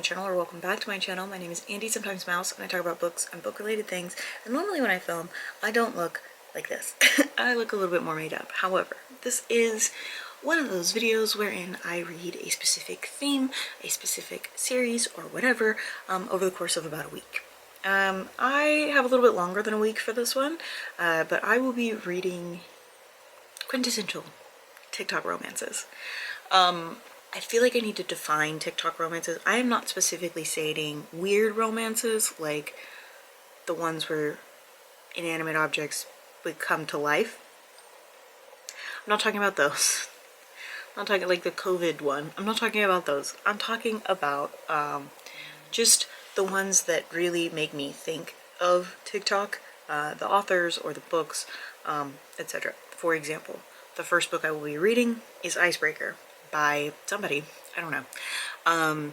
channel, or welcome back to my channel. My name is Andy, sometimes Mouse, and I talk about books and book related things. And normally when I film, I don't look like this. I look a little bit more made up. However, this is one of those videos wherein I read a specific theme, a specific series, or whatever over the course of about a week. I have a little bit longer than a week for this one, but I will be reading quintessential TikTok romances. I feel like I need to define TikTok romances. I am not specifically stating weird romances, like the ones where inanimate objects would come to life. I'm not talking about those. I'm not talking like the COVID one. I'm not talking about those. I'm talking about just the ones that really make me think of TikTok, the authors or the books, etc. For example, the first book I will be reading is Icebreaker by somebody, I don't know.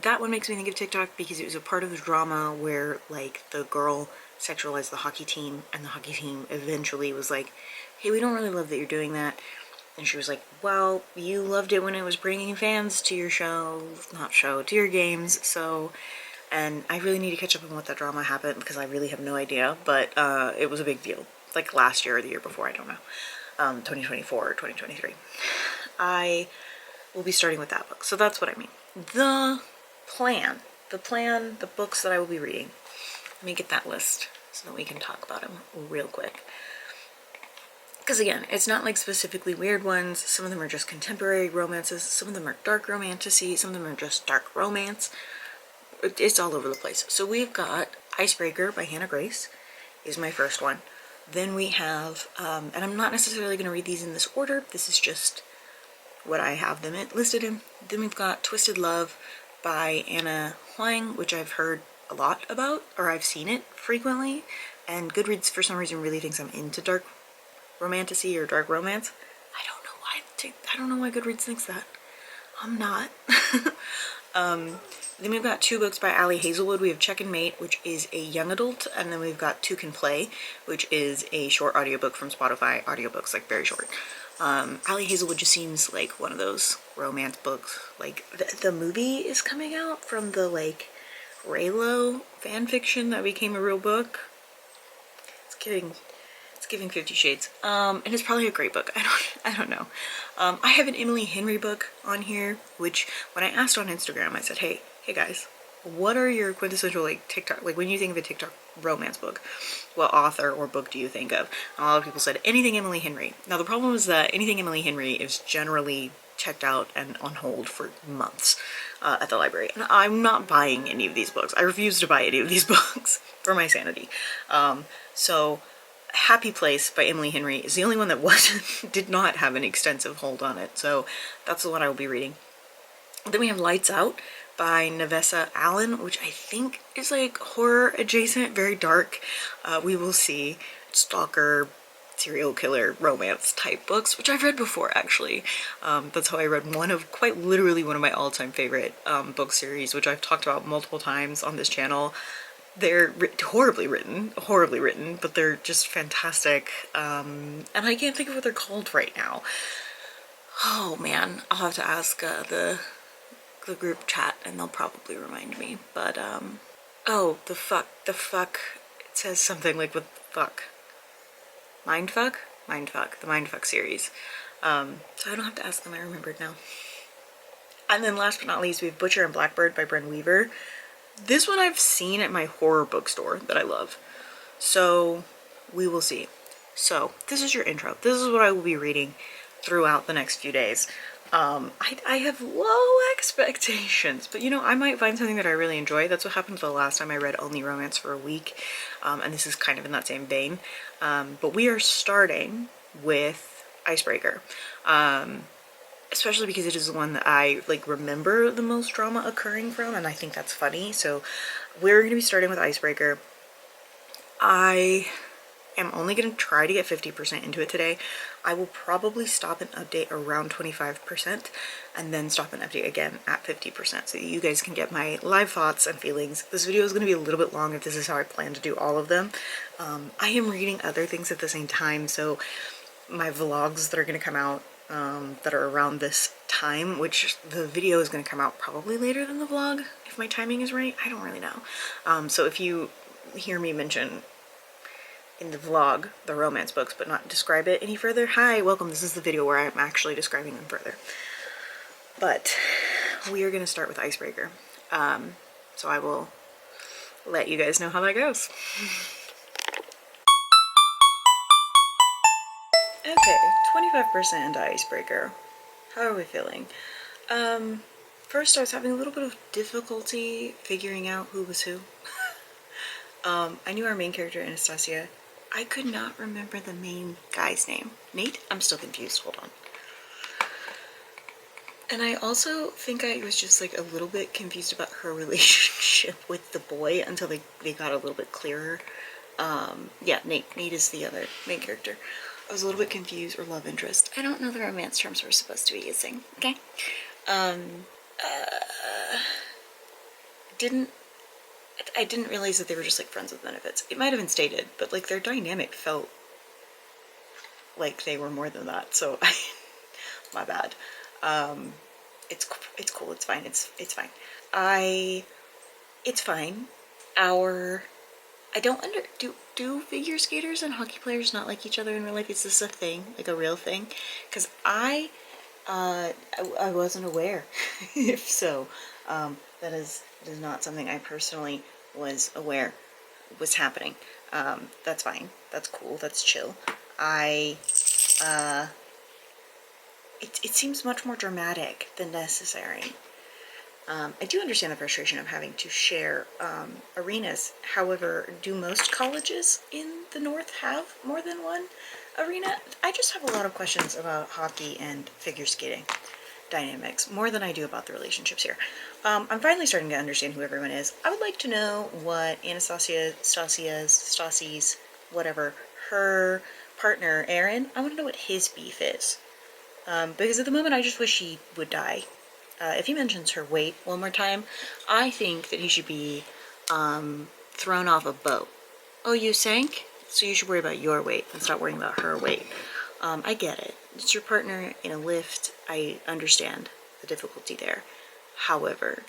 That one makes me think of TikTok because it was a part of the drama where like the girl sexualized the hockey team, and the hockey team eventually was like, hey, we don't really love that you're doing that. And she was like, well, you loved it when it was bringing fans to your to your games, so, and I really need to catch up on what that drama happened because I really have no idea, but it was a big deal, like last year or the year before, I don't know, 2024 or 2023. I will be starting with that book, so that's what I mean. The books that I will be reading. Let me get that list so that we can talk about them real quick. Because again, it's not like specifically weird ones. Some of them are just contemporary romances. Some of them are dark romantasy. Some of them are just dark romance. It's all over the place. So we've got Icebreaker by Hannah Grace is my first one. Then we have, and I'm not necessarily going to read these in this order. This is just what I have them listed in. Then we've got Twisted Love by Anna Huang, which I've heard a lot about, or I've seen it frequently. And Goodreads, for some reason, really thinks I'm into dark romantasy or dark romance. I don't know why Goodreads thinks that. I'm not. Then we've got two books by Ali Hazelwood. We have Check and Mate, which is a young adult, and then we've got Two Can Play, which is a short audiobook from Spotify. Audiobooks, like very short. Ali Hazelwood just seems like one of those romance books. Like the movie is coming out from the like Raylo fan fiction that became a real book. It's giving 50 Shades. And it's probably a great book. I don't know. I have an Emily Henry book on here, which when I asked on Instagram, I said, hey guys, what are your quintessential like TikTok, like when you think of a TikTok romance book, what author or book do you think of? And a lot of people said anything Emily Henry. Now the problem is that anything Emily Henry is generally checked out and on hold for months at the library. And I'm not buying any of these books. I refuse to buy any of these books for my sanity. So Happy Place by Emily Henry is the only one that did not have an extensive hold on it. So that's the one I will be reading. Then we have Lights Out by Nevessa Allen, which I think is like horror adjacent, very dark. We will see. Stalker, serial killer, romance type books, which I've read before actually. That's how I read quite literally one of my all-time favorite book series, which I've talked about multiple times on this channel. They're horribly written, but they're just fantastic. And I can't think of what they're called right now. Oh man, I'll have to ask the group chat and they'll probably remind me. But oh, the fuck, it says something like with fuck. Mindfuck, the Mindfuck series. So I don't have to ask them, I remembered now. And then last but not least, we have Butcher and Blackbird by Bren Weaver. This one I've seen at my horror bookstore that I love. So we will see. So this is your intro. This is what I will be reading throughout the next few days. I have low expectations, but you know, I might find something that I really enjoy. That's what happened the last time I read Only Romance for a Week, and this is kind of in that same vein. But we are starting with Icebreaker, especially because it is the one that I like remember the most drama occurring from, and I think that's funny. So we're going to be starting with Icebreaker. I am only going to try to get 50% into it today. I will probably stop and update around 25% and then stop and update again at 50% so that you guys can get my live thoughts and feelings. This video is going to be a little bit long if this is how I plan to do all of them. I am reading other things at the same time, so my vlogs that are going to come out that are around this time, which the video is going to come out probably later than the vlog, if my timing is right. I don't really know. So if you hear me mention in the vlog the romance books but not describe it any further, hi, welcome. This is the video where I'm actually describing them further. But we are going to start with Icebreaker. So I will let you guys know how that goes. Okay, 25% into Icebreaker. How are we feeling? First I was having a little bit of difficulty figuring out who was who. I knew our main character, Anastasia. I could not remember the main guy's name. Nate? I'm still confused, hold on. And I also think I was just like a little bit confused about her relationship with the boy until they got a little bit clearer. Yeah, Nate is the other main character. I was a little bit confused, or love interest. I don't know the romance terms we're supposed to be using, okay? I didn't realize that they were just like friends with benefits. It might have been stated, but like their dynamic felt like they were more than that, so my bad. It's cool, it's fine, it's fine. It's fine. I don't do figure skaters and hockey players not like each other in real life? Is this a thing, like a real thing? Because I wasn't aware. If so, that is not something I personally was aware was happening. That's fine. That's cool. That's chill. It seems much more dramatic than necessary. I do understand the frustration of having to share arenas. However, do most colleges in the North have more than one arena? I just have a lot of questions about hockey and figure skating dynamics, more than I do about the relationships here. I'm finally starting to understand who everyone is. I would like to know what Stassi's, whatever, her partner, Aaron, I want to know what his beef is. Because at the moment I just wish he would die. If he mentions her weight one more time, I think that he should be thrown off a boat. Oh, you sank? So you should worry about your weight and stop worrying about her weight. I get it. It's your partner in a lift. I understand the difficulty there. However,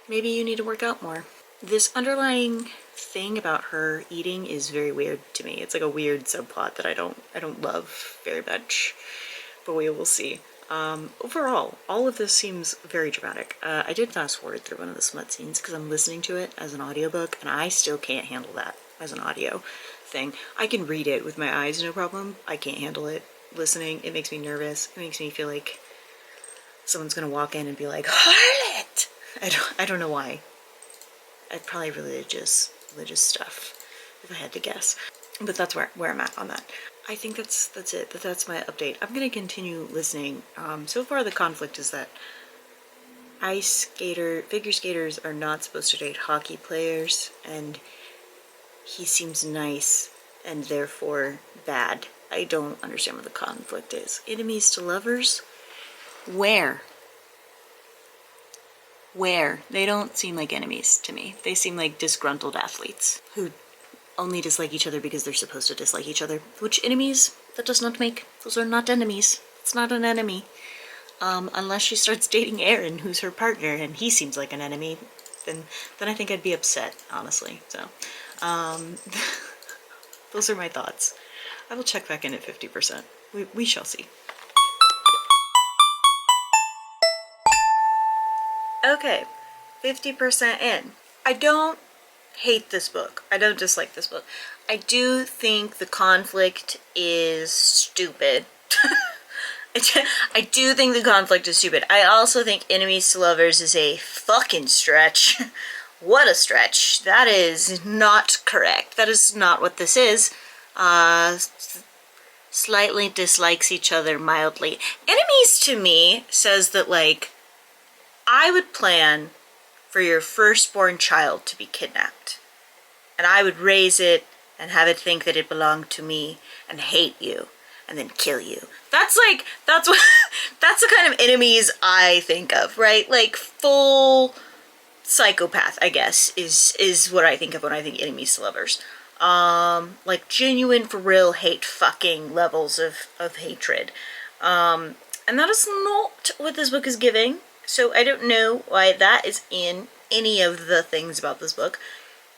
maybe you need to work out more. This underlying thing about her eating is very weird to me. It's like a weird subplot that I don't love very much, but we will see. Overall, all of this seems very dramatic. I did fast forward through one of the smut scenes because I'm listening to it as an audiobook, and I still can't handle that as an audio thing. I can read it with my eyes, no problem. I can't handle it listening. It makes me nervous. It makes me feel like someone's gonna walk in and be like, "Harlot!" I don't know why. I'd probably religious stuff, if I had to guess. But that's where I'm at on that. I think that's it. That's my update. I'm gonna continue listening. So far the conflict is that figure skaters are not supposed to date hockey players, and he seems nice and therefore bad. I don't understand what the conflict is. Enemies to lovers? Where? They don't seem like enemies to me. They seem like disgruntled athletes who only dislike each other because they're supposed to dislike each other. Which enemies? That does not make. Those are not enemies. It's not an enemy. Unless she starts dating Aaron, who's her partner, and he seems like an enemy, then I think I'd be upset, honestly. So, those are my thoughts. I will check back in at 50%. We shall see. Okay, 50% in. I don't hate this book. I don't dislike this book. I do think the conflict is stupid. I do think the conflict is stupid. I also think enemies to lovers is a fucking stretch. What a stretch. That is not correct. That is not what this is. Slightly dislikes each other mildly. Enemies to me says that, like, I would plan for your firstborn child to be kidnapped, and I would raise it and have it think that it belonged to me and hate you and then kill you. That's the kind of enemies I think of, right? Like full psychopath, I guess, is what I think of when I think enemies to lovers. Like genuine, for real hate fucking levels of hatred. And that is not what this book is giving. So I don't know why that is in any of the things about this book.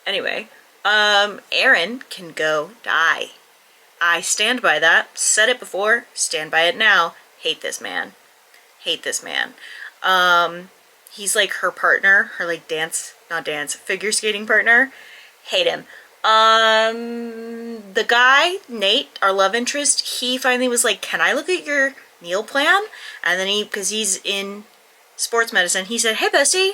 Anyway, Aaron can go die. I stand by that. Said it before, stand by it now. Hate this man. Hate this man. He's like her partner, her like figure skating partner. Hate him. The guy, Nate, our love interest, he finally was like, can I look at your meal plan? And then because he's in sports medicine, he said, hey bestie,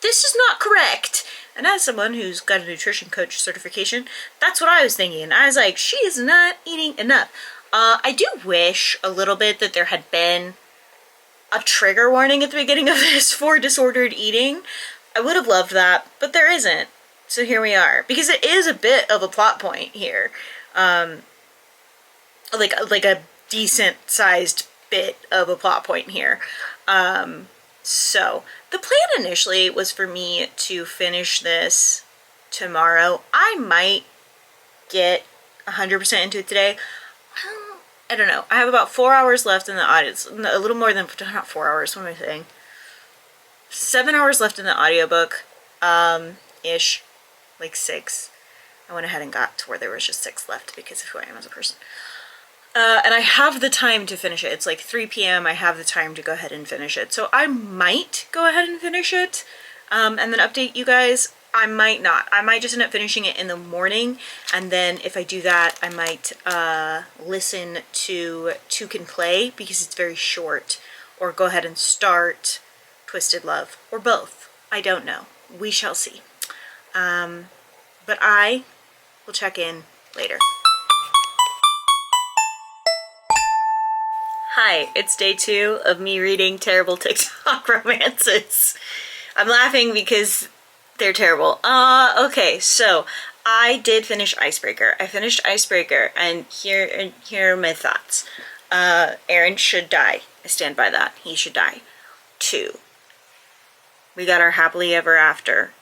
this is not correct. And as someone who's got a nutrition coach certification, that's what I was thinking. I was like, she is not eating enough. I do wish a little bit that there had been a trigger warning at the beginning of this for disordered eating. I would have loved that, but there isn't. So here we are. Because it is a bit of a plot point here. Like a decent sized bit of a plot point here. So the plan initially was for me to finish this tomorrow. I might get 100% into it today. I don't know. I have about 4 hours left in the audience. A little more than, not 4 hours, what am I saying? 7 hours left in the audiobook, ish, like 6. I went ahead and got to where there was just 6 left because of who I am as a person. And I have the time to finish it. It's like 3 p.m. I have the time to go ahead and finish it. So I might go ahead and finish it and then update you guys. I might not. I might just end up finishing it in the morning. And then if I do that, I might listen to Two Can Play because it's very short. Or go ahead and start Twisted Love. Or both. I don't know. We shall see. But I will check in later. Hi, it's day 2 of me reading terrible TikTok romances. I'm laughing because they're terrible. Okay, so I did finish Icebreaker. I finished Icebreaker, and here are my thoughts. Aaron should die. I stand by that. He should die. 2. We got our happily ever after.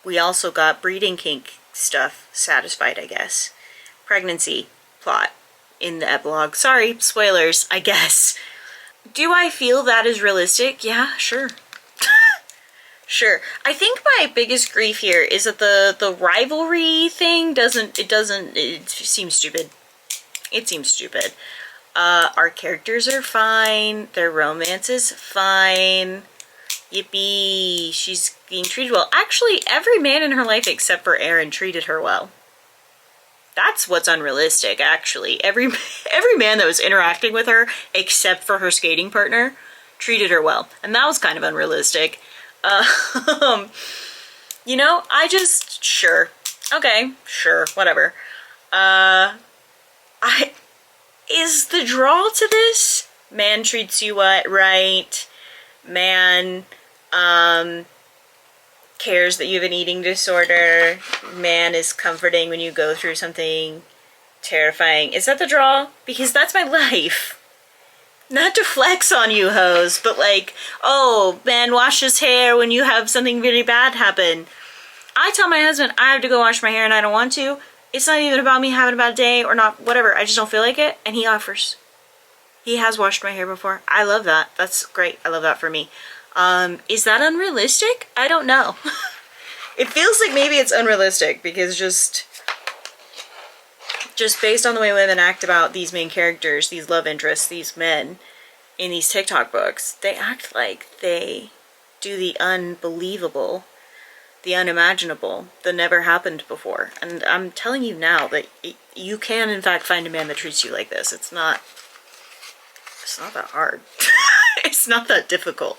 We also got breeding kink stuff satisfied, I guess. Pregnancy plot in the epilogue. Sorry, spoilers, I guess. Do I feel that is realistic? Yeah, sure. Sure. I think my biggest grief here is that the rivalry thing it seems stupid. It seems stupid. Our characters are fine. Their romance is fine. Yippee. She's being treated well. Actually, every man in her life except for Aaron treated her well. That's what's unrealistic, actually. Every man that was interacting with her, except for her skating partner, treated her well. And that was kind of unrealistic. You know, sure. Okay, sure, whatever. Is the draw to this? Man treats you right. Man, cares that you have an eating disorder. Man is comforting when you go through something terrifying. Is that the draw? Because that's my life. Not to flex on you hoes, but like, oh, man washes hair when you have something really bad happen. I tell my husband I have to go wash my hair and I don't want to. It's not even about me having a bad day or not, whatever. I just don't feel like it, and he offers. He has washed my hair before. I love that. That's great. I love that for me. Is that unrealistic? I don't know. It feels like maybe it's unrealistic because just based on the way women act about these main characters, these love interests, these men in these TikTok books, they act like they do the unbelievable, the unimaginable, the never happened before. And I'm telling you now that you can in fact find a man that treats you like this. It's not that hard. It's not that difficult.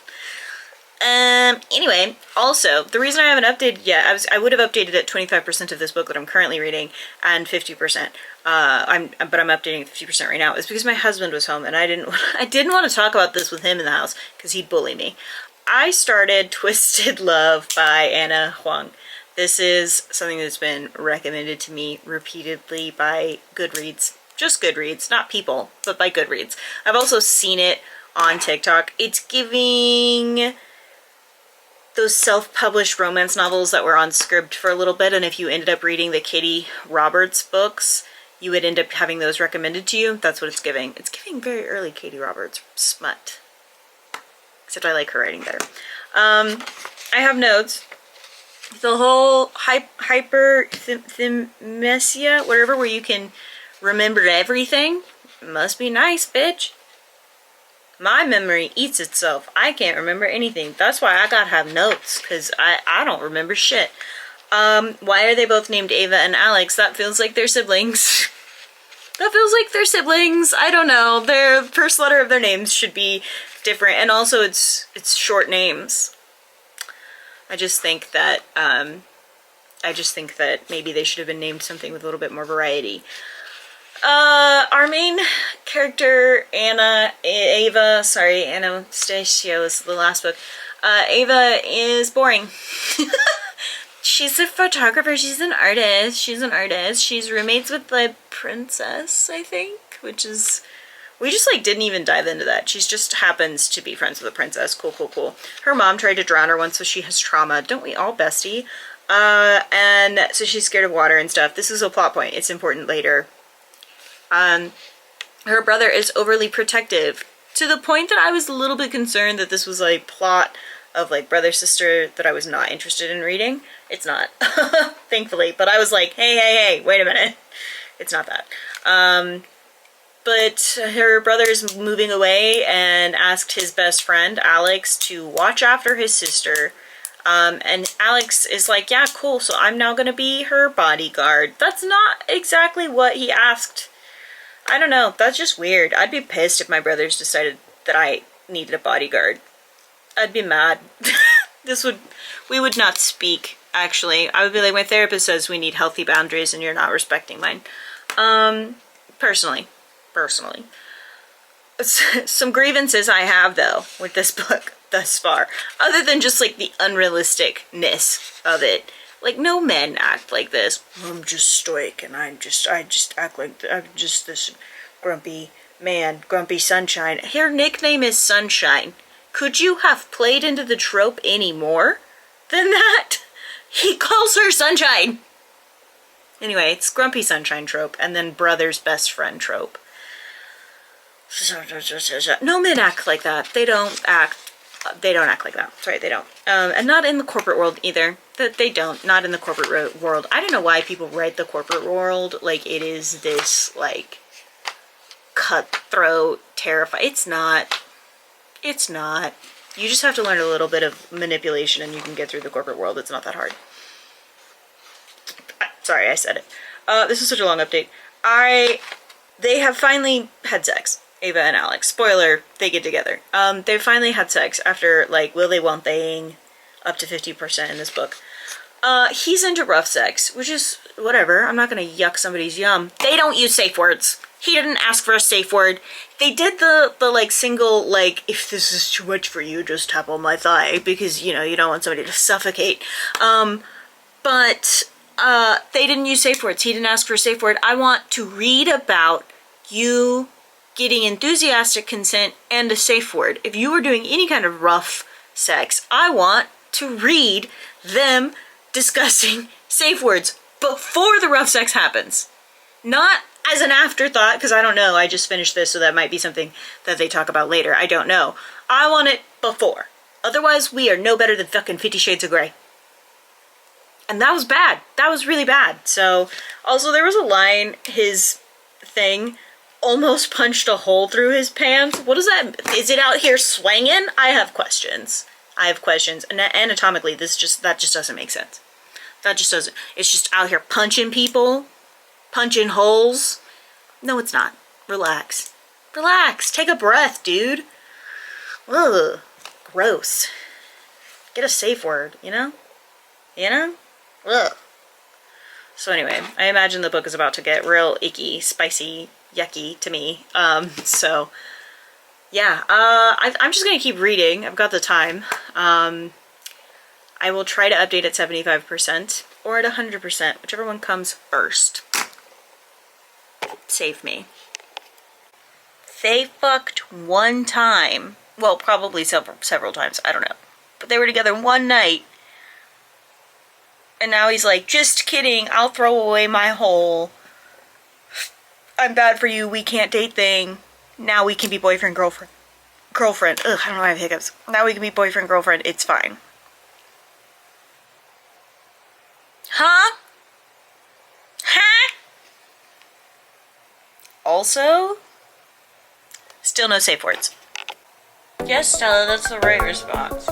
Anyway, also, the reason I haven't updated yet, I would have updated at 25% of this book that I'm currently reading, and 50%, but I'm updating 50% right now, is because my husband was home, and I didn't want to talk about this with him in the house, because he'd bully me. I started Twisted Love by Anna Huang. This is something that's been recommended to me repeatedly by Goodreads. Just Goodreads, not people, but by Goodreads. I've also seen it on TikTok. It's giving those self-published romance novels that were on Scribd for a little bit, and if you ended up reading the Katie Roberts books, you would end up having those recommended to you. That's what it's giving. It's giving very early Katie Roberts smut. Except I like her writing better. I have notes. The whole hyperthymesia, whatever, where you can remember everything, must be nice, bitch. My memory eats itself. I can't remember anything. That's why I gotta have notes, because I don't remember shit. Why are they both named Ava and Alex? That feels like they're siblings. That feels like they're siblings. I don't know. Their first letter of their names should be different, and also it's short names. I just think that maybe they should have been named something with a little bit more variety. Our main character, Anastasia is the last book. Ava is boring. She's a photographer, she's an artist. She's roommates with the princess, I think, which is, we just like didn't even dive into that. She just happens to be friends with the princess. Cool. Her mom tried to drown her once, so she has trauma. Don't we all, bestie? And so she's scared of water and stuff. This is a plot point. It's important later. Her brother is overly protective, to the point that I was a little bit concerned that this was like plot of like brother sister that I was not interested in reading. It's not, thankfully, but I was like, hey, wait a minute. It's not that. But her brother is moving away and asked his best friend, Alex, to watch after his sister. And Alex is like, yeah, cool, so I'm now gonna be her bodyguard. That's not exactly what he asked. I don't know, that's just weird. I'd be pissed if my brothers decided that I needed a bodyguard. I'd be mad. We would not speak, actually. I would be like, my therapist says we need healthy boundaries and you're not respecting mine. Personally. Some grievances I have, though, with this book thus far, other than just like the unrealisticness of it. Like, no men act like this. I'm just stoic and I just act like I'm just this grumpy man, grumpy sunshine. Her nickname is Sunshine. Could you have played into the trope any more than that? He calls her Sunshine. Anyway, it's grumpy sunshine trope and then brother's best friend trope. No men act like that. They don't act like that. Sorry, they don't. And not in the corporate world either. They don't. Not in the corporate world. I don't know why people write the corporate world like it is this, like, cutthroat, terrifying. It's not. It's not. You just have to learn a little bit of manipulation and you can get through the corporate world. It's not that hard. Sorry, I said it. This is such a long update. They have finally had sex. Ava and Alex. Spoiler, they get together. They finally had sex after, like, will they, won't they, up to 50% in this book. He's into rough sex, which is whatever. I'm not gonna yuck somebody's yum. They don't use safe words. He didn't ask for a safe word. They did the like, single, like, if this is too much for you, just tap on my thigh, because, you know, you don't want somebody to suffocate. But they didn't use safe words. He didn't ask for a safe word. I want to read about you getting enthusiastic consent and a safe word. If you were doing any kind of rough sex, I want to read them discussing safe words before the rough sex happens. Not as an afterthought, because I don't know. I just finished this, so that might be something that they talk about later. I don't know. I want it before. Otherwise, we are no better than fucking 50 Shades of Grey. And that was bad. That was really bad. So, also there was a line, his thing almost punched a hole through his pants. What is that? Is it out here swinging? I have questions. And anatomically, that just doesn't make sense. That just doesn't. It's just out here punching people, punching holes. No, it's not. Relax. Relax. Take a breath, dude. Ugh. Gross. Get a safe word, you know? You know? Ugh. So anyway, I imagine the book is about to get real icky, spicy, yucky to me. So yeah, I'm just gonna keep reading. I've got the time. I will try to update at 75% or at 100%, whichever one comes first. Save me. They fucked one time. Well, probably several times. I don't know. But they were together one night. And now he's like, just kidding. I'll throw away my whole I'm bad for you, we can't date thing. Now we can be boyfriend, girlfriend. Girlfriend. Ugh, I don't know, I have hiccups. Now we can be boyfriend, girlfriend. It's fine. Huh? Huh? Also, still no safe words. Yes, Stella, that's the right response.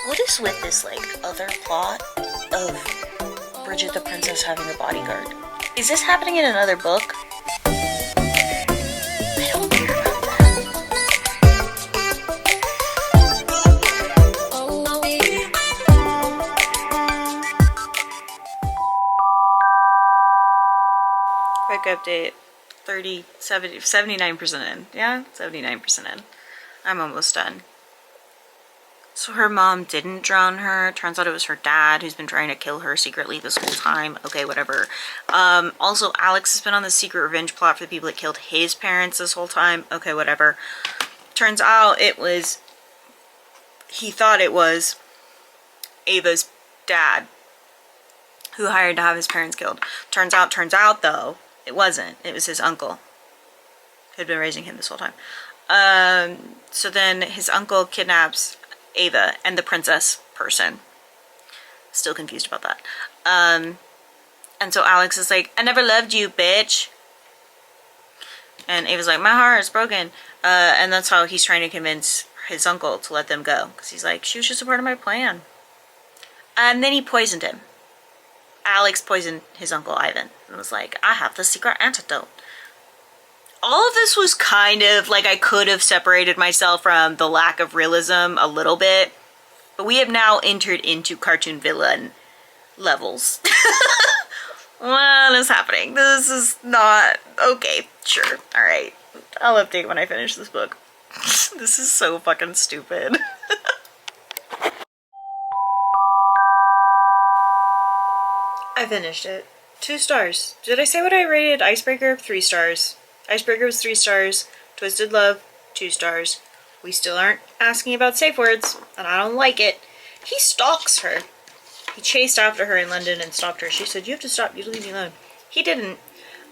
What is with this, like, other plot of Bridget the Princess having a bodyguard? Is this happening in another book? I don't care about that. Quick update. 79% in. Yeah, 79% in. I'm almost done. So her mom didn't drown her. Turns out it was her dad who's been trying to kill her secretly this whole time. Okay, whatever. Also, Alex has been on the secret revenge plot for the people that killed his parents this whole time. Okay, whatever. Turns out it was... He thought it was Ava's dad who hired to have his parents killed. Turns out, though, it wasn't. It was his uncle who had been raising him this whole time. So then his uncle kidnaps Ava and the princess person. Still confused about that. And so Alex is like, I never loved you, bitch. And Ava's like, my heart is broken. And that's how he's trying to convince his uncle to let them go. Because he's like, she was just a part of my plan. And then he poisoned him. Alex poisoned his uncle Ivan. And was like, I have the secret antidote. All of this was kind of like I could have separated myself from the lack of realism a little bit. But we have now entered into cartoon villain levels. What is happening? This is not... Okay, sure. Alright. I'll update when I finish this book. This is so fucking stupid. I finished it. 2 stars. Did I say what I rated Icebreaker? 3 stars. Icebreaker was 3 stars. Twisted Love, 2 stars. We still aren't asking about safe words, and I don't like it. He stalks her. He chased after her in London and stalked her. She said, you have to stop. You have to leave me alone. He didn't.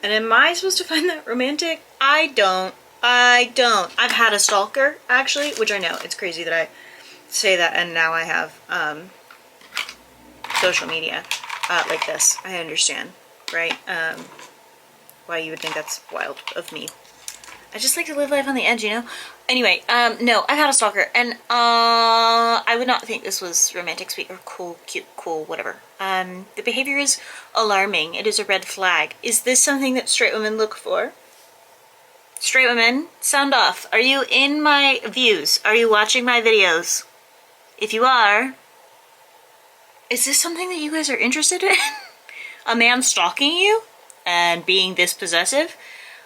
And am I supposed to find that romantic? I don't. I've had a stalker, actually, which I know. It's crazy that I say that, and now I have social media like this. I understand, right? Why you would think that's wild of me. I just like to live life on the edge, you know? Anyway, no, I've had a stalker, and I would not think this was romantic, sweet, or cool, cute, cool, whatever. The behavior is alarming. It is a red flag. Is this something that straight women look for? Straight women, sound off. Are you in my views? Are you watching my videos? If you are, is this something that you guys are interested in? A man stalking you and being this possessive?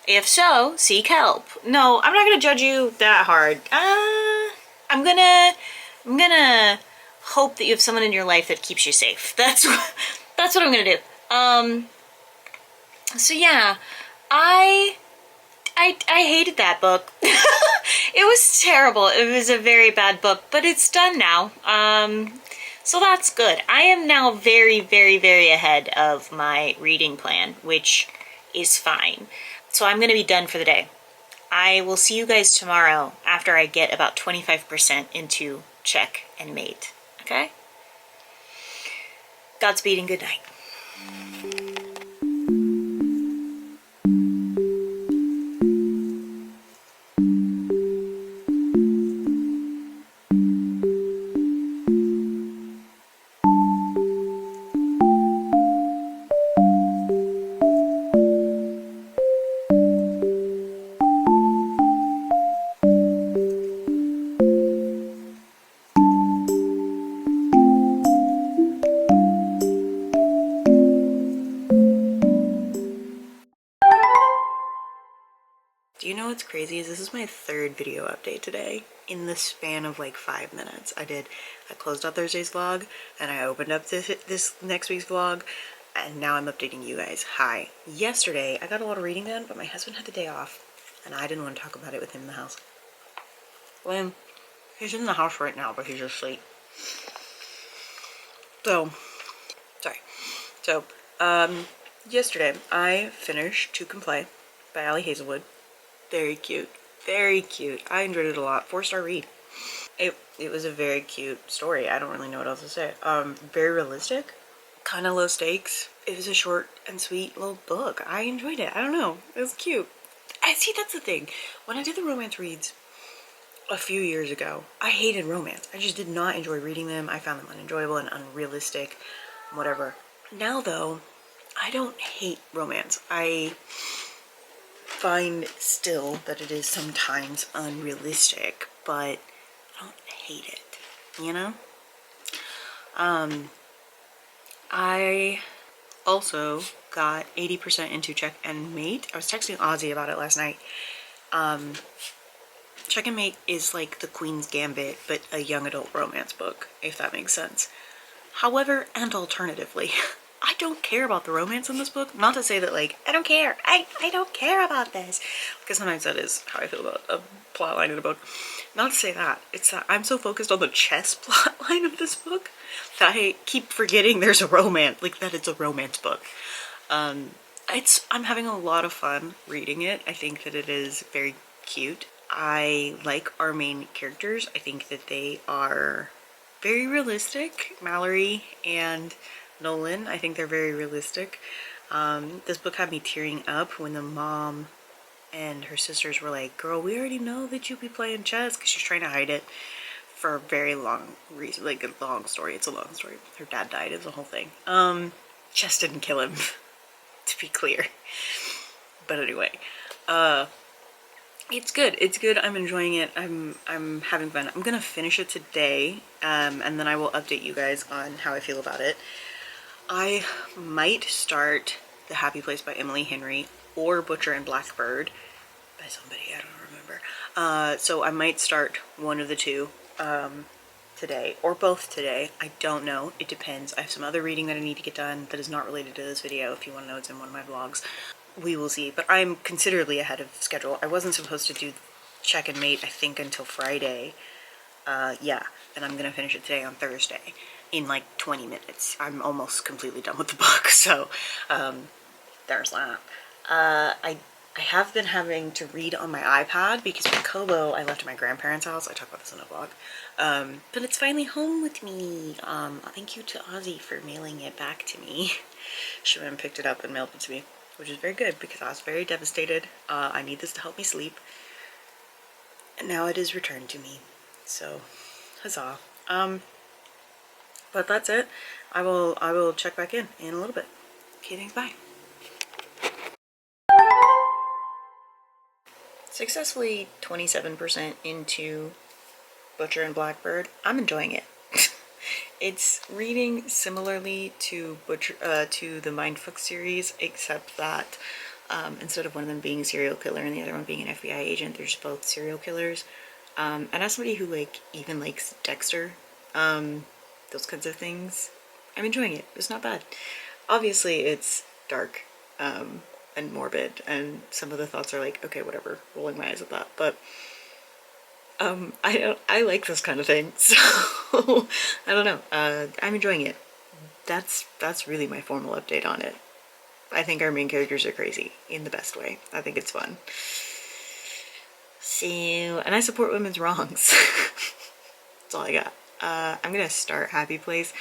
If so, seek help. No, I'm not gonna judge you that hard. I'm gonna hope that you have someone in your life that keeps you safe. That's what I'm gonna do. So yeah, I hated that book. It was terrible. It was a very bad book, but it's done now. So that's good. I am now very, very, very ahead of my reading plan, which is fine. So I'm going to be done for the day. I will see you guys tomorrow after I get about 25% into check and mate. Okay? Godspeed and good night. Do you know what's crazy is this is my 3rd video update today in the span of like 5 minutes. I closed out Thursday's vlog and I opened up this next week's vlog, and now I'm updating you guys. Hi. Yesterday I got a lot of reading done, but my husband had the day off and I didn't want to talk about it with him in the house. When He's in the house right now, but he's asleep. So, sorry. So, yesterday I finished To Play by Ali Hazelwood. Very cute. Very cute. I enjoyed it a lot. 4-star read. It was a very cute story. I don't really know what else to say. Very realistic. Kind of low stakes. It was a short and sweet little book. I enjoyed it. I don't know. It was cute. I see, that's the thing. When I did the romance reads a few years ago, I hated romance. I just did not enjoy reading them. I found them unenjoyable and unrealistic, whatever. Now though, I don't hate romance. I find still that it is sometimes unrealistic, but I don't hate it, you know? I also got 80% into Check and Mate. I was texting Ozzy about it last night. Check and Mate is like the Queen's Gambit, but a young adult romance book, if that makes sense. However, and alternatively, I don't care about the romance in this book. Not to say that, like, I don't care. I don't care about this. Because sometimes that is how I feel about a plot line in a book. Not to say that. It's that I'm so focused on the chess plot line of this book that I keep forgetting there's a romance, like that it's a romance book. I'm having a lot of fun reading it. I think that it is very cute. I like our main characters. I think that they are very realistic. Mallory and Nolan, I think they're very realistic. This book had me tearing up when the mom and her sisters were like, girl, we already know that you be playing chess, because she's trying to hide it for a very long reason, like a long story. It's a long story. Her dad died. It was a whole thing. Chess didn't kill him, to be clear. But anyway, it's good. It's good. I'm enjoying it. I'm having fun. I'm gonna finish it today, and then I will update you guys on how I feel about it. I might start The Happy Place by Emily Henry or Butcher and Blackbird by somebody, I don't remember. So I might start one of the two today, or both today. I don't know. It depends. I have some other reading that I need to get done that is not related to this video. If you want to know, it's in one of my vlogs. We will see. But I'm considerably ahead of schedule. I wasn't supposed to do Check and Mate, I think, until Friday. Yeah, and I'm gonna finish it today on Thursday in like 20 minutes. I'm almost completely done with the book, so there's that. I have been having to read on my iPad because my Kobo I left at my grandparents' house. I talk about this in a vlog. But it's finally home with me. Thank you to Ozzy for mailing it back to me. She went and picked it up and mailed it to me, which is very good because I was very devastated. I need this to help me sleep. And now it is returned to me. So, huzzah. But that's it. I will check back in a little bit. Okay, thanks, bye. Successfully 27% into Butcher and Blackbird. I'm enjoying it. It's reading similarly to to the Mindfuck series, except that instead of one of them being a serial killer and the other one being an FBI agent, there's both serial killers. And as somebody who even likes Dexter, those kinds of things, I'm enjoying it. It's not bad. Obviously, it's dark and morbid, and some of the thoughts are like, okay, whatever, rolling my eyes at that. But I like this kind of thing, so I don't know. I'm enjoying it. That's really my formal update on it. I think our main characters are crazy in the best way. I think it's fun. So, and I support women's wrongs. That's all I got. I'm gonna start Happy Place.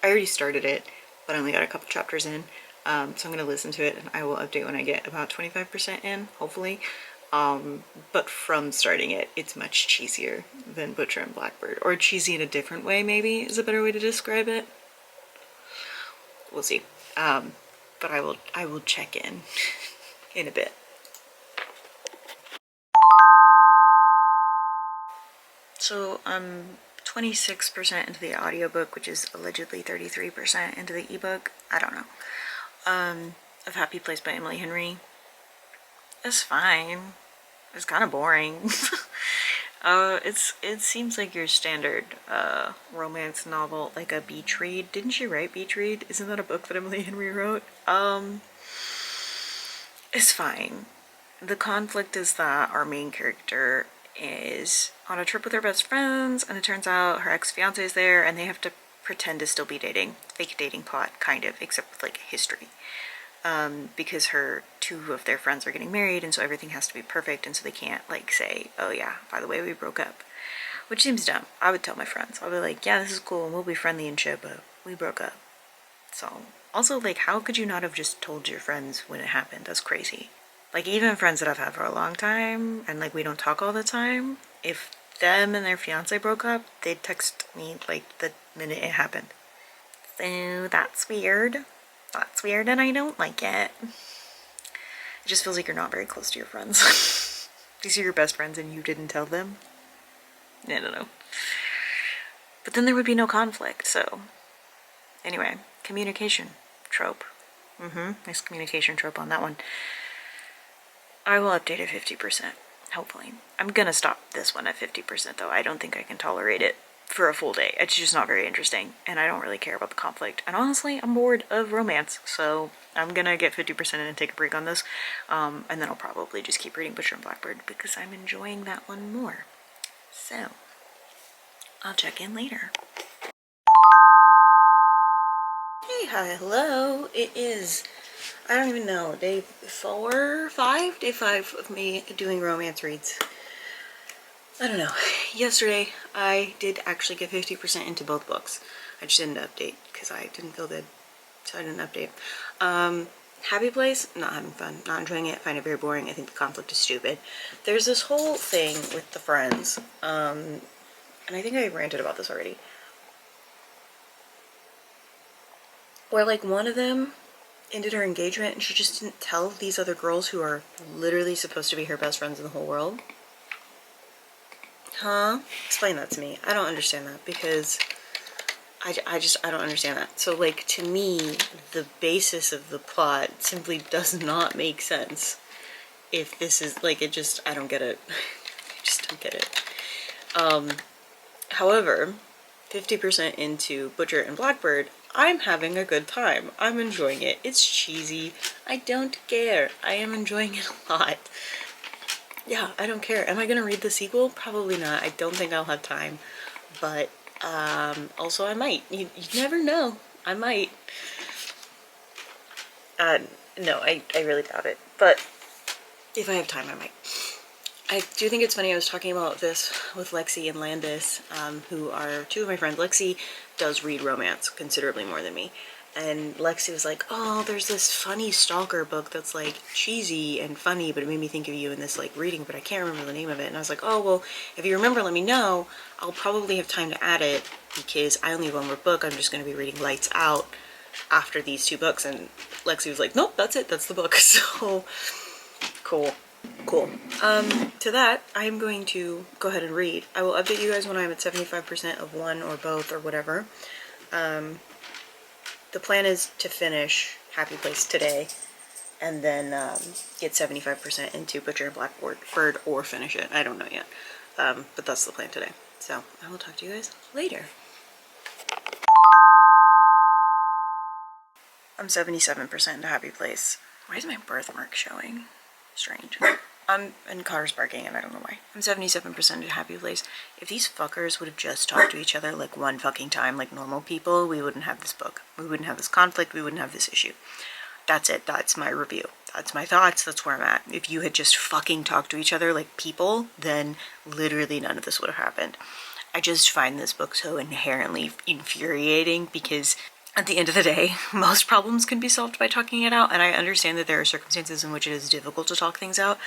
I already started it, but I only got a couple chapters in. So I'm gonna listen to it and I will update when I get about 25% in, hopefully. But from starting it, it's much cheesier than Butcher and Blackbird. Or cheesy in a different way, maybe, is a better way to describe it. We'll see. But I will check in a bit. So I'm 26% into the audiobook, which is allegedly 33% into the ebook. I don't know. Of Happy Place by Emily Henry. It's fine. It's kind of boring. It seems like your standard romance novel, like a beach read. Didn't she write Beach Read? Isn't that a book that Emily Henry wrote? It's fine. The conflict is that our main character is on a trip with her best friends, and it turns out her ex-fiance is there, and they have to pretend to still be dating. Fake dating plot, kind of, except with like history. Because two of their friends are getting married, and so everything has to be perfect, and so they can't like say, oh yeah, by the way, we broke up. Which seems dumb. I would tell my friends. I'll be like, yeah, this is cool, and we'll be friendly and shit, but we broke up. So, also, like, how could you not have just told your friends when it happened? That's crazy. Like, even friends that I've had for a long time, and like we don't talk all the time, if them and their fiance broke up, they'd text me like the minute it happened. So that's weird. That's weird, and I don't like it. It just feels like you're not very close to your friends. These are your best friends and you didn't tell them? I don't know. But then there would be no conflict, so... Anyway, communication trope. Nice communication trope on that one. I will update it 50%, hopefully. I'm gonna stop this one at 50% though. I don't think I can tolerate it for a full day. It's just not very interesting, and I don't really care about the conflict. And honestly, I'm bored of romance, so I'm gonna get 50% and take a break on this. And then I'll probably just keep reading Butcher and Blackbird because I'm enjoying that one more. So, I'll check in later. Hey, hi, hello. It is, I don't even know, day 5 of me doing romance reads. I don't know. Yesterday, I did actually get 50% into both books. I just didn't update because I didn't feel good, so I didn't update. Happy Place, not having fun, not enjoying it, find it very boring. I think the conflict is stupid. There's this whole thing with the friends, and I think I ranted about this already, where like one of them ended her engagement and she just didn't tell these other girls who are literally supposed to be her best friends in the whole world. Huh? Explain that to me. I don't understand that because I don't understand that. So like to me, the basis of the plot simply does not make sense. If this is like, it just, I don't get it. I just don't get it. However, 50% into Butcher and Blackbird, I'm having a good time. I'm enjoying it. It's cheesy. I don't care. I am enjoying it a lot. Yeah, I don't care. Am I gonna read the sequel? Probably not. I don't think I'll have time. But, also I might. You never know. I might. No, I really doubt it. But if I have time, I might. I do think it's funny, I was talking about this with Lexi and Landis, who are two of my friends. Lexi does read romance considerably more than me. And Lexi was like, oh, there's this funny stalker book that's like cheesy and funny, but it made me think of you in this like reading, but I can't remember the name of it. And I was like, oh, well, if you remember, let me know. I'll probably have time to add it because I only have one more book. I'm just going to be reading Lights Out after these two books. And Lexi was like, nope, that's it. That's the book. So cool. Cool. To that, I'm going to go ahead and read. I will update you guys when I'm at 75% of one or both or whatever. The plan is to finish Happy Place today and then get 75% into Butcher and Blackbird or finish it. I don't know yet. But that's the plan today. So I will talk to you guys later. I'm 77% into Happy Place. Why is my birthmark showing? Strange. And Carter's barking and I don't know why. I'm 77% into Happy Place. If these fuckers would have just talked to each other like one fucking time like normal people, we wouldn't have this book. We wouldn't have this conflict. We wouldn't have this issue. That's it. That's my review. That's my thoughts. That's where I'm at. If you had just fucking talked to each other like people, then literally none of this would have happened. I just find this book so inherently infuriating because at the end of the day, most problems can be solved by talking it out, and I understand that there are circumstances in which it is difficult to talk things out.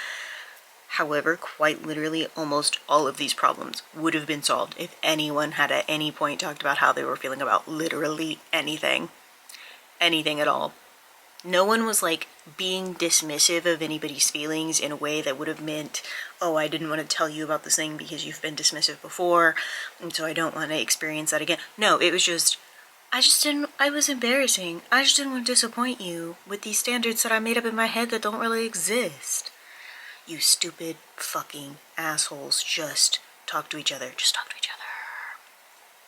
However, quite literally, almost all of these problems would have been solved if anyone had at any point talked about how they were feeling about literally anything. Anything at all. No one was like being dismissive of anybody's feelings in a way that would have meant, oh, I didn't want to tell you about this thing because you've been dismissive before, and so I don't want to experience that again. No, it was just, I was embarrassing. I just didn't want to disappoint you with these standards that I made up in my head that don't really exist. You stupid fucking assholes, just talk to each other. Just talk to each other.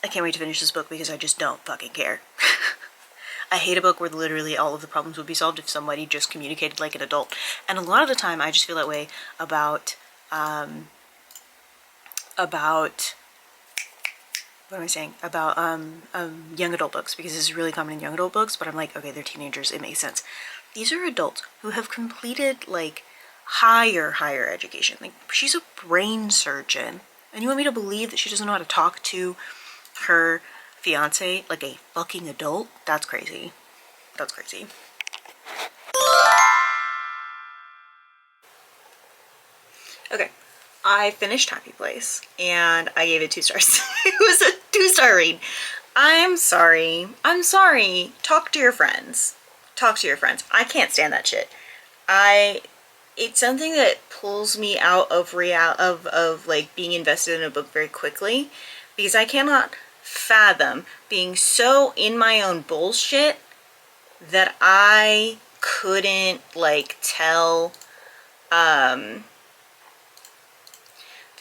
I can't wait to finish this book because I just don't fucking care. I hate a book where literally all of the problems would be solved if somebody just communicated like an adult. And a lot of the time I just feel that way about about, what am I saying? About young adult books, because this is really common in young adult books, but I'm like, okay, they're teenagers, it makes sense. These are adults who have completed like higher education. Like, she's a brain surgeon, and you want me to believe that she doesn't know how to talk to her fiance like a fucking adult? That's crazy. That's crazy. Okay, I finished Happy Place and I gave it 2 stars. It was a 2-star read. I'm sorry. I'm sorry. Talk to your friends. Talk to your friends. I can't stand that shit. It's something that pulls me out of like being invested in a book very quickly, because I cannot fathom being so in my own bullshit that I couldn't like tell that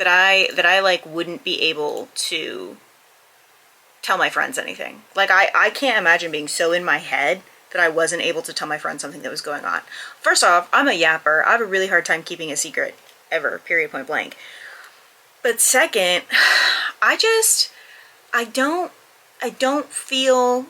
I like wouldn't be able to tell my friends anything. Like, I can't imagine being so in my head that I wasn't able to tell my friends something that was going on. First off, I'm a yapper. I have a really hard time keeping a secret, ever, period, point blank. But second, I don't feel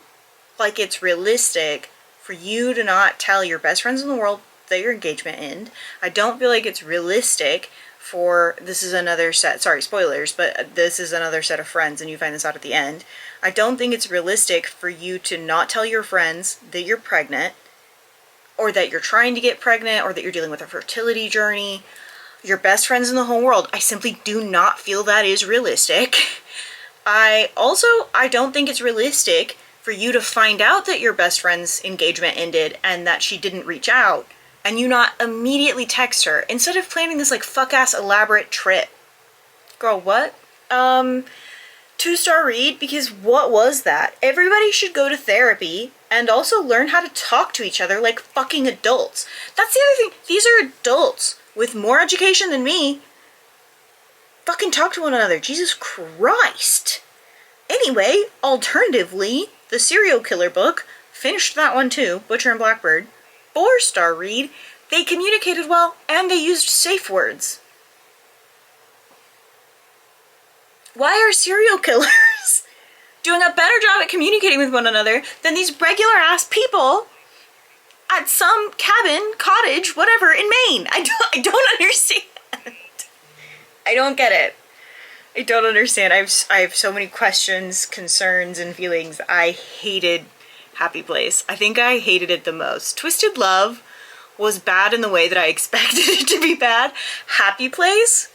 like it's realistic for you to not tell your best friends in the world that your engagement ended. I don't feel like it's realistic for, this is another set, sorry, spoilers, but this is another set of friends and you find this out at the end. I don't think it's realistic for you to not tell your friends that you're pregnant, or that you're trying to get pregnant, or that you're dealing with a fertility journey. Your best friends in the whole world. I simply do not feel that is realistic. I don't think it's realistic for you to find out that your best friend's engagement ended and that she didn't reach out, and you not immediately text her instead of planning this like fuck-ass elaborate trip. Girl, what? 2-star read, because what was that? Everybody should go to therapy and also learn how to talk to each other like fucking adults. That's the other thing. These are adults with more education than me. Fucking talk to one another. Jesus Christ. Anyway, alternatively, the serial killer book, finished that one too, Butcher and Blackbird. 4-star read. They communicated well and they used safe words. Why are serial killers doing a better job at communicating with one another than these regular ass people at some cabin, cottage, whatever, in Maine? I don't understand. I don't get it. I don't understand. I have so many questions, concerns, and feelings. I hated Happy Place. I think I hated it the most. Twisted Love was bad in the way that I expected it to be bad. Happy Place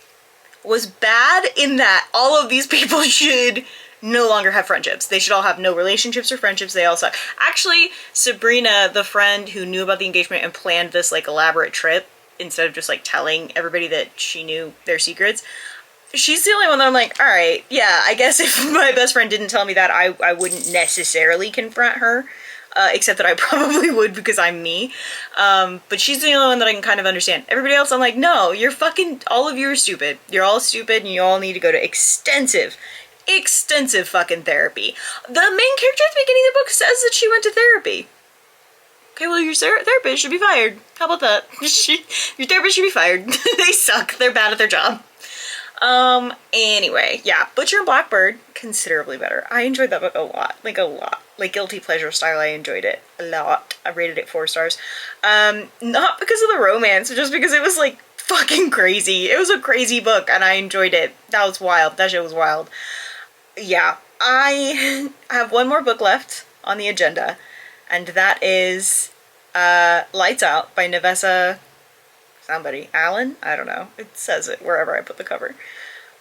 was bad in that all of these people should no longer have friendships. They should all have no relationships or friendships. They all suck. Actually, Sabrina, the friend who knew about the engagement and planned this like elaborate trip, instead of just like telling everybody that she knew their secrets, she's the only one that I'm like, all right, yeah, I guess if my best friend didn't tell me that, I wouldn't necessarily confront her. Except that I probably would, because I'm me. But she's the only one that I can kind of understand. Everybody else, I'm like, no, you're fucking, all of you are stupid. You're all stupid and you all need to go to extensive fucking therapy. The main character at the beginning of the book says that she went to therapy. Okay, well, your therapist should be fired. How about that? Your therapist should be fired. They suck. They're bad at their job. Anyway, yeah, Butcher and Blackbird, considerably better. I enjoyed that book a lot. Like guilty pleasure style, I enjoyed it a lot. I rated it 4 stars. Not because of the romance, just because it was like fucking crazy. It was a crazy book and I enjoyed it. That was wild. That shit was wild. Yeah, I have one more book left on the agenda, and that is Lights Out by Nevessa somebody. Allen? I don't know. It says it wherever I put the cover.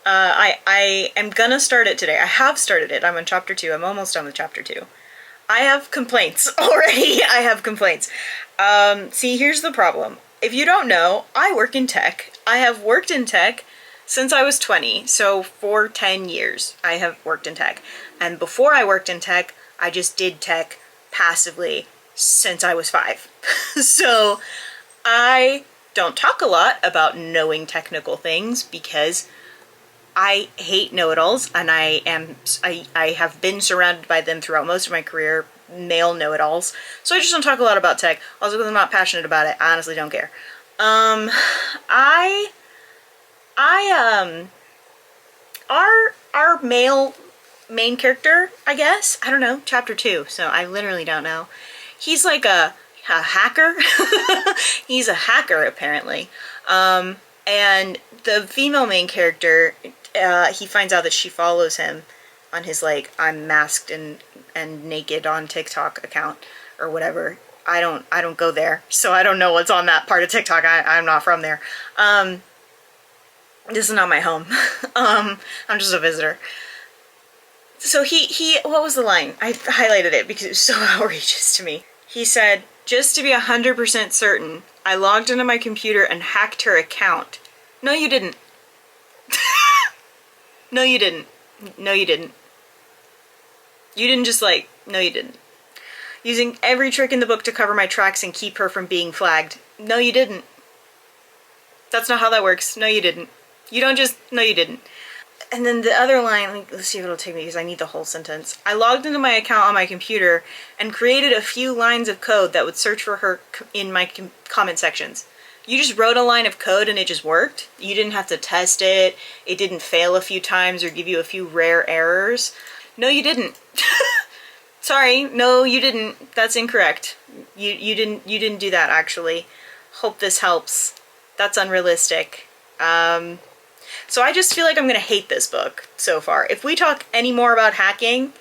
I am gonna start it today. I have started it. I'm on chapter 2. I'm almost done with chapter 2. I have complaints already. I have complaints. See, here's the problem. If you don't know, I work in tech. I have worked in tech since I was 20. So for 10 years, I have worked in tech. And before I worked in tech, I just did tech passively since I was 5. So I don't talk a lot about knowing technical things because I hate know-it-alls, and I have been surrounded by them throughout most of my career, male know-it-alls. So I just don't talk a lot about tech. Also, because I'm not passionate about it, I honestly don't care. our male main character, I guess, I don't know, chapter 2, so I literally don't know. He's like a hacker. He's a hacker apparently. And the female main character, he finds out that she follows him on his like I'm masked and naked on TikTok account or whatever. I don't go there, so I don't know what's on that part of TikTok. I'm not from there. This is not my home. I'm just a visitor. So he what was the line? I highlighted it because it was so outrageous to me. He said, "Just to be 100% certain, I logged into my computer and hacked her account." No, you didn't. No, you didn't. No, you didn't. You didn't just like, no, you didn't. Using every trick in the book to cover my tracks and keep her from being flagged. No, you didn't. That's not how that works. No, you didn't. You don't just, no, you didn't. And then the other line, let's see if it'll take me because I need the whole sentence. I logged into my account on my computer and created a few lines of code that would search for her in my comment sections. You just wrote a line of code and it just worked? You didn't have to test it. It didn't fail a few times or give you a few rare errors. No, you didn't. Sorry, no, you didn't. That's incorrect. You didn't do that actually. Hope this helps. That's unrealistic. So I just feel like I'm gonna hate this book so far. If we talk any more about hacking,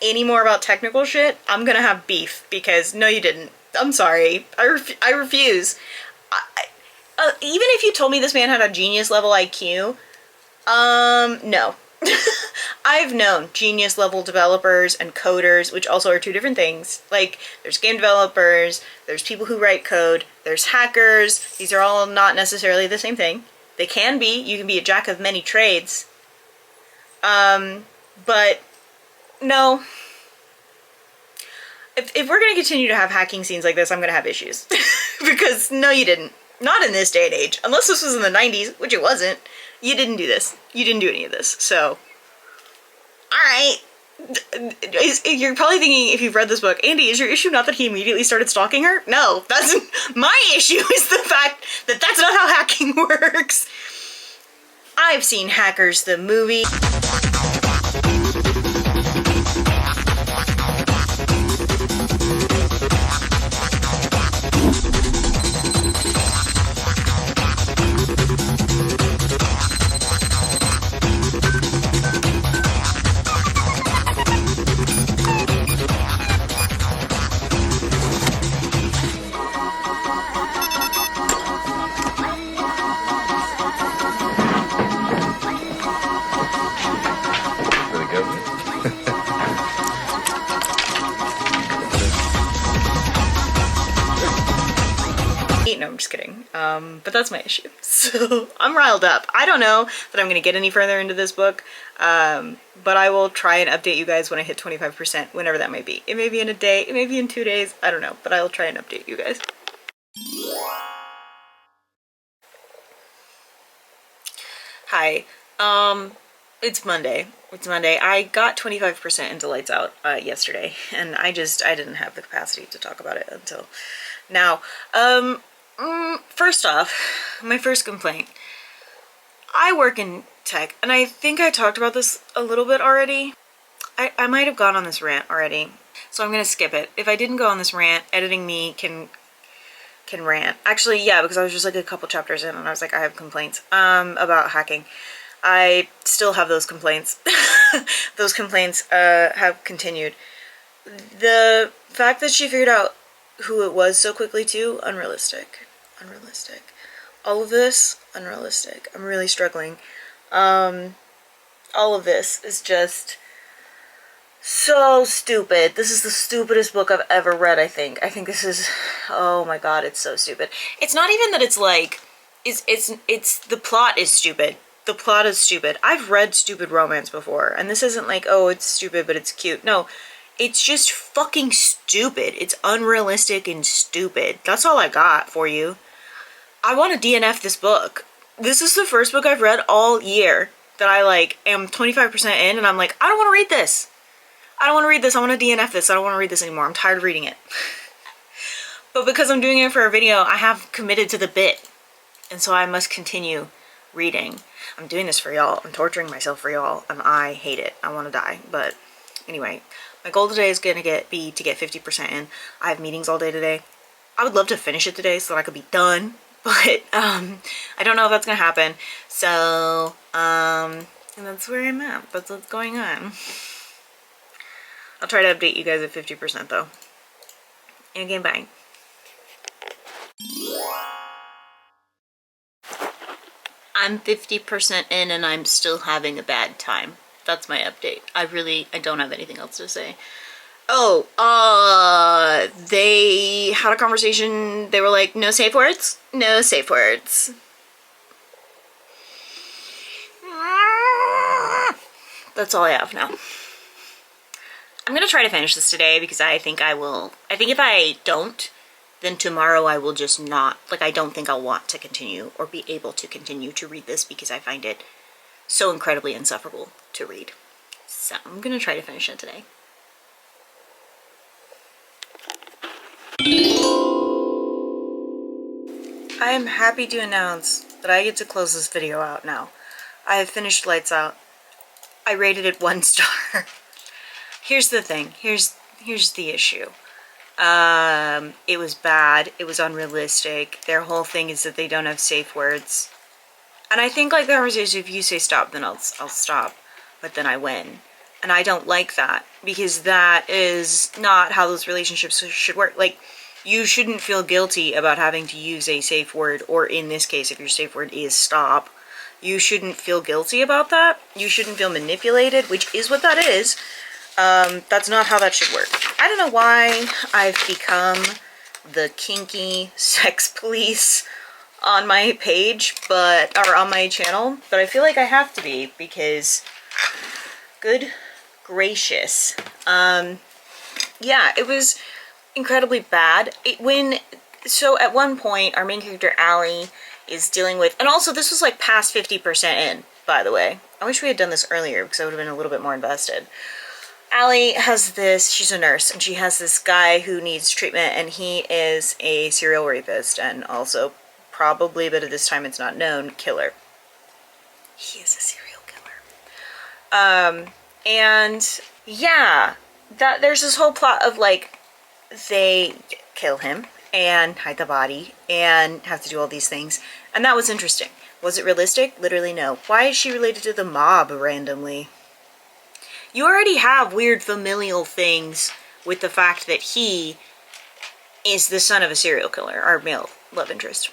any more about technical shit, I'm gonna have beef because no, you didn't. I'm sorry. I refuse. Even if you told me this man had a genius level IQ, no. I've known genius level developers and coders, which also are two different things. Like, there's game developers, there's people who write code, there's hackers. These are all not necessarily the same thing. They can be. You can be a jack of many trades. But no. If we're going to continue to have hacking scenes like this, I'm going to have issues. Because no, you didn't. Not in this day and age. Unless this was in the 90s, which it wasn't. You didn't do this. You didn't do any of this. So, alright. You're probably thinking, if you've read this book, Andy, is your issue not that he immediately started stalking her? No, that's my issue is the fact that that's not how hacking works. I've seen Hackers the movie. No, I'm just kidding. But that's my issue. So I'm riled up. I don't know that I'm going to get any further into this book, but I will try and update you guys when I hit 25%, whenever that may be. It may be in a day, it may be in 2 days, I don't know, but I will try and update you guys. Hi. It's Monday. It's Monday. I got 25% into Lights Out yesterday, and I didn't have the capacity to talk about it until now. First off, my first complaint. I work in tech, and I think I talked about this a little bit already. I might have gone on this rant already, so I'm gonna skip it. If I didn't go on this rant, editing me can rant. Actually, yeah, because I was just like a couple chapters in, and I was like, I have complaints about hacking. I still have those complaints. Those complaints have continued. The fact that she figured out who it was so quickly too, unrealistic. All of this, unrealistic. I'm really struggling. All of this is just so stupid. This is the stupidest book I've ever read, I think. I think this is, oh my god, it's so stupid. It's not even that it's like, it's the plot is stupid. The plot is stupid. I've read stupid romance before, and this isn't like, oh, it's stupid, but it's cute. No. It's just fucking stupid. It's unrealistic and stupid. That's all I got for you. I want to DNF this book. This is the first book I've read all year that I like am 25% in and I'm like, I don't want to read this. I don't want to read this. I want to DNF this. I don't want to read this anymore. I'm tired of reading it. But because I'm doing it for a video, I have committed to the bit. And so I must continue reading. I'm doing this for y'all. I'm torturing myself for y'all, and I hate it. I want to die. But anyway, my goal today is going to be to get 50% in. I have meetings all day today. I would love to finish it today so that I could be done, but I don't know if that's going to happen. So, and that's where I'm at. That's what's going on. I'll try to update you guys at 50% though. And again, bye. I'm 50% in and I'm still having a bad time. That's my update. I don't have anything else to say. Oh, they had a conversation. They were like, no safe words? No safe words. That's all I have now. I'm gonna try to finish this today because I think I will. I think if I don't, then tomorrow I will just not, like, I don't think I'll want to continue or be able to continue to read this because I find it so incredibly insufferable to read. So I'm gonna try to finish it today. I am happy to announce that I get to close this video out now. I have finished Lights Out. I rated it 1 star. Here's the thing. Here's the issue. It was bad. It was unrealistic. Their whole thing is that they don't have safe words. And I think, like the conversation, if you say stop, then I'll stop. But then I win. And I don't like that because that is not how those relationships should work. Like, you shouldn't feel guilty about having to use a safe word, or in this case, if your safe word is stop, you shouldn't feel guilty about that. You shouldn't feel manipulated, which is what that is. That's not how that should work. I don't know why I've become the kinky sex police on my page, or on my channel, but I feel like I have to be because, good gracious. Yeah, it was incredibly bad. So at one point, our main character, Allie, is dealing with, and also this was like past 50% in, by the way. I wish we had done this earlier because I would have been a little bit more invested. Allie has she's a nurse, and she has this guy who needs treatment, and he is a serial rapist, and also probably, but at this time it's not known, killer. He is a serial killer. And yeah, there's this whole plot of, like, they kill him and hide the body and have to do all these things, and that was interesting. Was it realistic? Literally no. Why is she related to the mob randomly? You already have weird familial things with the fact that he is the son of a serial killer, our male love interest.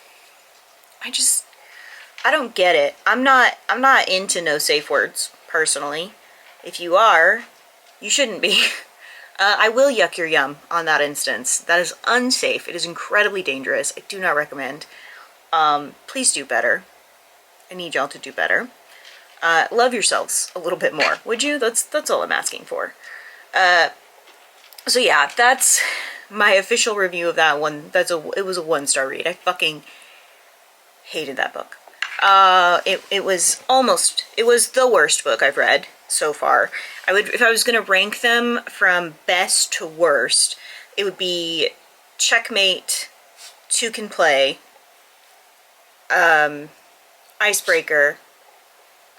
I don't get it. I'm not into no safe words, personally. If you are, you shouldn't be. I will yuck your yum on that instance. That is unsafe. It is incredibly dangerous. I do not recommend. Please do better. I need y'all to do better. Love yourselves a little bit more, would you? That's all I'm asking for. So yeah, that's my official review of that one. It was a 1 star read. I fucking hated that book. It was the worst book I've read so far. If I was gonna rank them from best to worst, it would be Checkmate, Two Can Play, Icebreaker,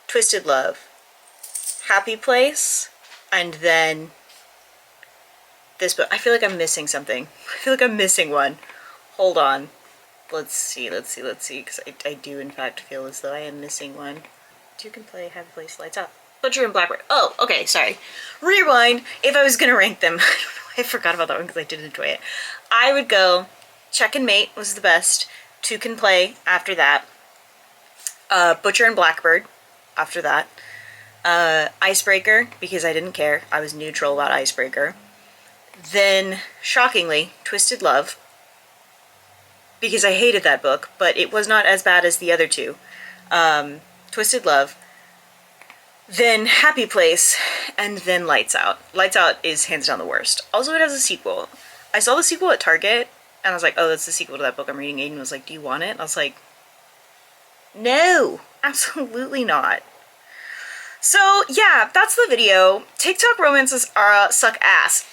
Twisted Love, Happy Place, and then this book. I feel like I'm missing something. I feel like I'm missing one. Hold on. Let's see, because I do in fact feel as though I am missing one. Two Can Play, Happy Place, Lights Out. Butcher and Blackbird. Oh, okay, sorry. Rewind. If I was gonna rank them, I forgot about that one because I did enjoy it. I would go Check and Mate was the best. Two Can Play after that. Butcher and Blackbird after that. Icebreaker, because I didn't care. I was neutral about Icebreaker. Then, shockingly, Twisted Love, because I hated that book, but it was not as bad as the other two. Twisted Love, then Happy Place, and then Lights Out. Lights Out is hands down the worst. Also, it has a sequel. I saw the sequel at Target, and I was like, oh, that's the sequel to that book I'm reading. Aiden was like, do you want it? I was like, no, absolutely not. So yeah, that's the video. TikTok romances are suck ass.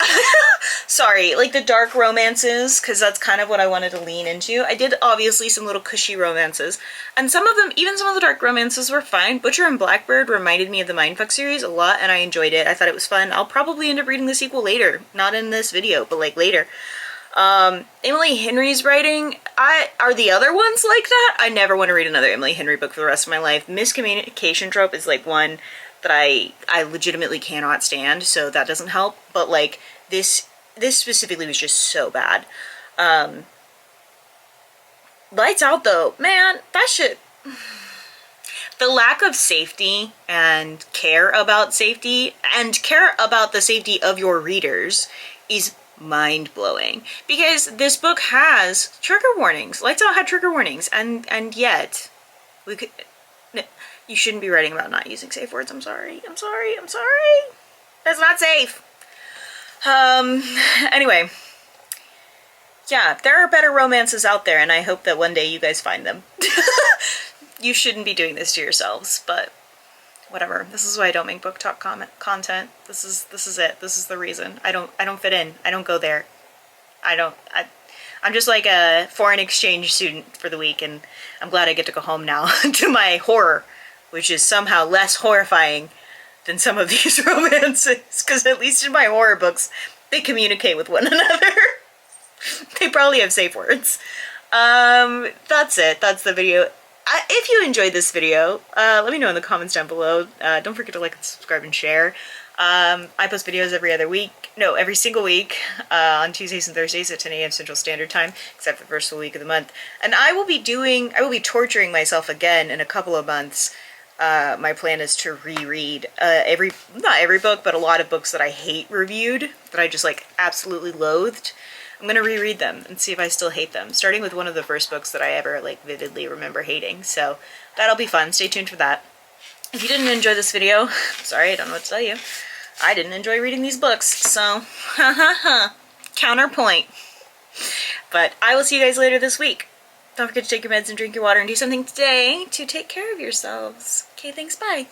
Sorry, like the dark romances, because that's kind of what I wanted to lean into. I did obviously some little cushy romances, and some of them, even some of the dark romances were fine. Butcher and Blackbird reminded me of the Mindfuck series a lot, and I enjoyed it. I thought it was fun. I'll probably end up reading the sequel later. Not in this video, but like later. Emily Henry's writing, are the other ones like that? I never want to read another Emily Henry book for the rest of my life. Miscommunication trope is like one that I legitimately cannot stand, so that doesn't help. But like this specifically was just so bad. Lights Out though, man, that shit. The lack of safety and care about safety and care about the safety of your readers is mind-blowing, because this book has trigger warnings. Lights Out had trigger warnings, and yet we could. You shouldn't be writing about not using safe words. I'm sorry. That's not safe. Anyway, yeah, there are better romances out there, and I hope that one day you guys find them. You shouldn't be doing this to yourselves, but whatever. This is why I don't make book talk content. This is it. This is the reason. I don't fit in. I don't go there. I'm just like a foreign exchange student for the week, and I'm glad I get to go home now to my horror, which is somehow less horrifying than some of these romances, because at least in my horror books, they communicate with one another. They probably have safe words. That's it. That's the video. If you enjoyed this video, let me know in the comments down below. Don't forget to like and subscribe and share. I post videos every single week, on Tuesdays and Thursdays at 10 a.m. Central Standard Time, except for the first full week of the month. And I will be torturing myself again in a couple of months. My plan is to reread not every book, but a lot of books that I hate reviewed, that I just like absolutely loathed. I'm gonna reread them and see if I still hate them, starting with one of the first books that I ever like vividly remember hating. So that'll be fun. Stay tuned for that. If you didn't enjoy this video, sorry, I don't know what to tell you. I didn't enjoy reading these books, so counterpoint. But I will see you guys later this week. Don't forget to take your meds and drink your water and do something today to take care of yourselves. Okay, thanks, bye.